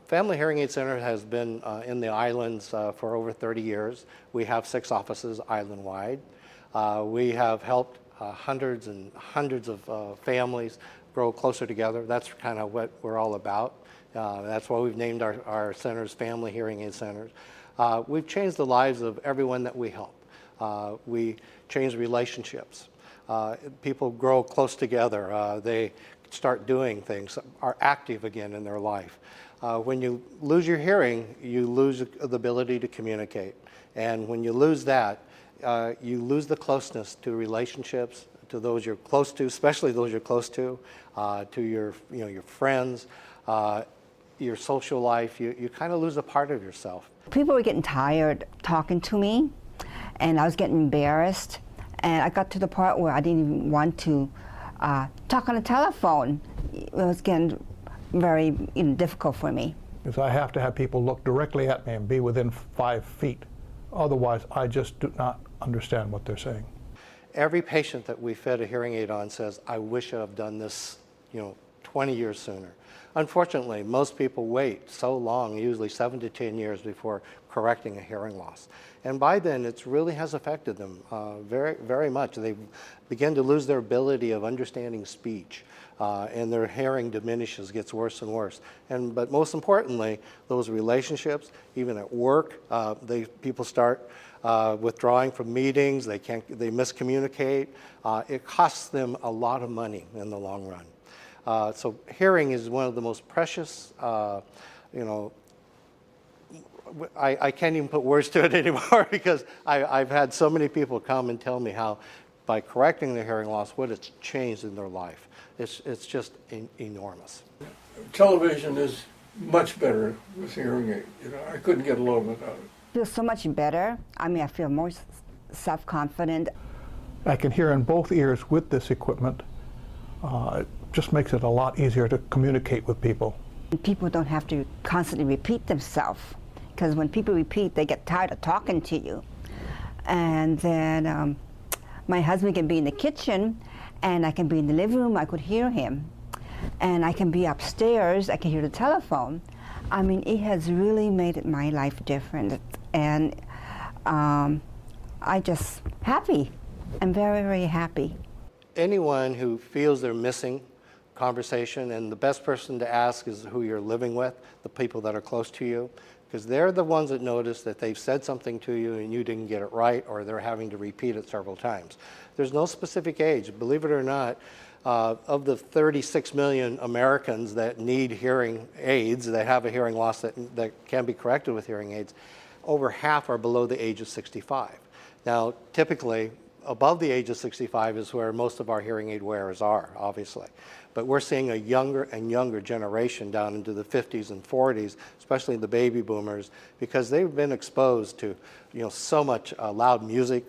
Family Hearing Aid Center has been in the islands for over 30 years. We have 6 offices island-wide. We have helped hundreds and hundreds of families grow closer together. That's kind of what we're all about. That's why we've named our centers Family Hearing Aid Centers. We've changed the lives of everyone that we help. We change relationships. People grow close together. They start doing things, are active again in their life. When you lose your hearing, you lose the ability to communicate. And when you lose that, you lose the closeness to relationships, to those you're close to, especially those you're close to your, your friends, your social life. You kind of lose a part of yourself. People were getting tired talking to me, and I was getting embarrassed. And I got to the part where I didn't even want to talk on the telephone. It was getting very difficult for me. Because I have to have people look directly at me and be within 5 feet. Otherwise, I just do not understand what they're saying. Every patient that we fit a hearing aid on says, I wish I'd have done this 20 years sooner. Unfortunately, most people wait so long, usually 7 to 10 years before correcting a hearing loss. And by then, it really has affected them very, very much. They begin to lose their ability of understanding speech, and their hearing diminishes, gets worse and worse. But most importantly, those relationships, even at work, people start withdrawing from meetings. They miscommunicate. It costs them a lot of money in the long run. So hearing is one of the most precious, I can't even put words to it anymore because I've had so many people come and tell me how by correcting their hearing loss, what it's changed in their life. It's just enormous. Television is much better with hearing aid. I couldn't get along without it. I feel so much better. I feel more self-confident. I can hear in both ears with this equipment. It just makes it a lot easier to communicate with people. People don't have to constantly repeat themselves, because when people repeat, they get tired of talking to you. And then my husband can be in the kitchen, and I can be in the living room, I could hear him. And I can be upstairs, I can hear the telephone. It has really made my life different. And I just happy. I'm very, very happy. Anyone who feels they're missing conversation, and the best person to ask is who you're living with, the people that are close to you, because they're the ones that notice that they've said something to you and you didn't get it right, or they're having to repeat it several times. There's no specific age. Believe it or not, of the 36 million Americans that need hearing aids, that have a hearing loss that can be corrected with hearing aids, over half are below the age of 65. Now, typically, above the age of 65 is where most of our hearing aid wearers are, obviously. But we're seeing a younger and younger generation down into the 50s and 40s, especially the baby boomers, because they've been exposed to so much loud music,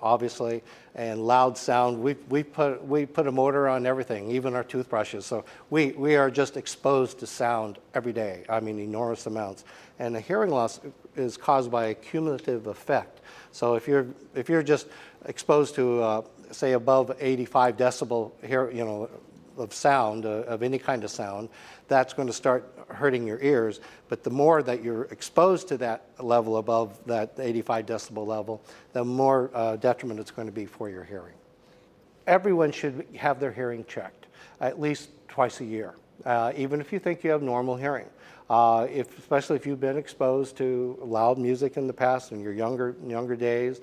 obviously, and loud sound. We put a motor on everything, even our toothbrushes. So we are just exposed to sound every day, enormous amounts. And a hearing loss is caused by a cumulative effect. So if you're just exposed to, say, above 85 decibel of sound, of any kind of sound, that's going to start hurting your ears. But the more that you're exposed to that level above that 85 decibel level, the more detriment it's going to be for your hearing. Everyone should have their hearing checked at least twice a year, even if you think you have normal hearing. Especially if you've been exposed to loud music in the past in your younger days,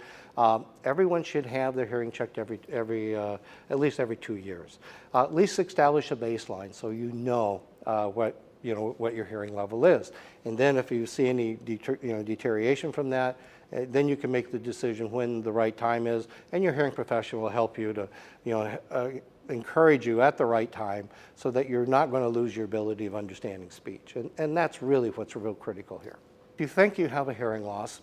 everyone should have their hearing checked at least every 2 years. At least establish a baseline so you know what your hearing level is. And then if you see any deterioration from that, then you can make the decision when the right time is, and your hearing professional will help you to encourage you at the right time so that you're not going to lose your ability of understanding speech. And that's really what's real critical here. If you think you have a hearing loss,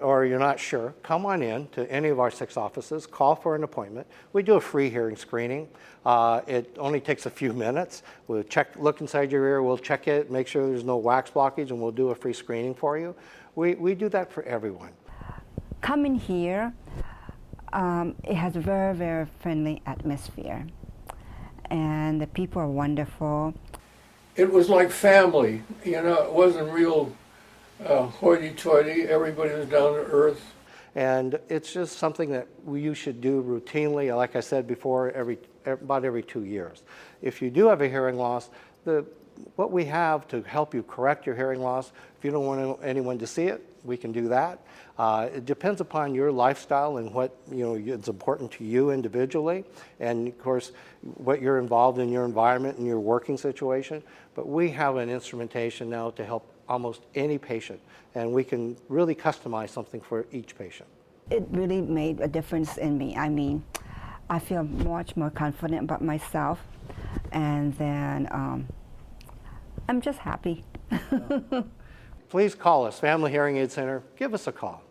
or you're not sure, come on in to any of our 6 offices, call for an appointment. We do a free hearing screening. It only takes a few minutes. We'll look inside your ear, we'll check it, make sure there's no wax blockage, and we'll do a free screening for you. We do that for everyone. Coming here, it has a very, very friendly atmosphere. And the people are wonderful. it was like family. You know, it wasn't real hoity-toity. Everybody was down to earth. And it's just something that you should do routinely, like I said before, about every 2 years. If you do have a hearing loss, what we have to help you correct your hearing loss, if you don't want anyone to see it, we can do that. It depends upon your lifestyle and what is important to you individually, and of course what you're involved in your environment and your working situation. But we have an instrumentation now to help almost any patient, and we can really customize something for each patient. It really made a difference in me. I mean, I feel much more confident about myself, and then I'm just happy. Please call us, Family Hearing Aid Center. Give us a call.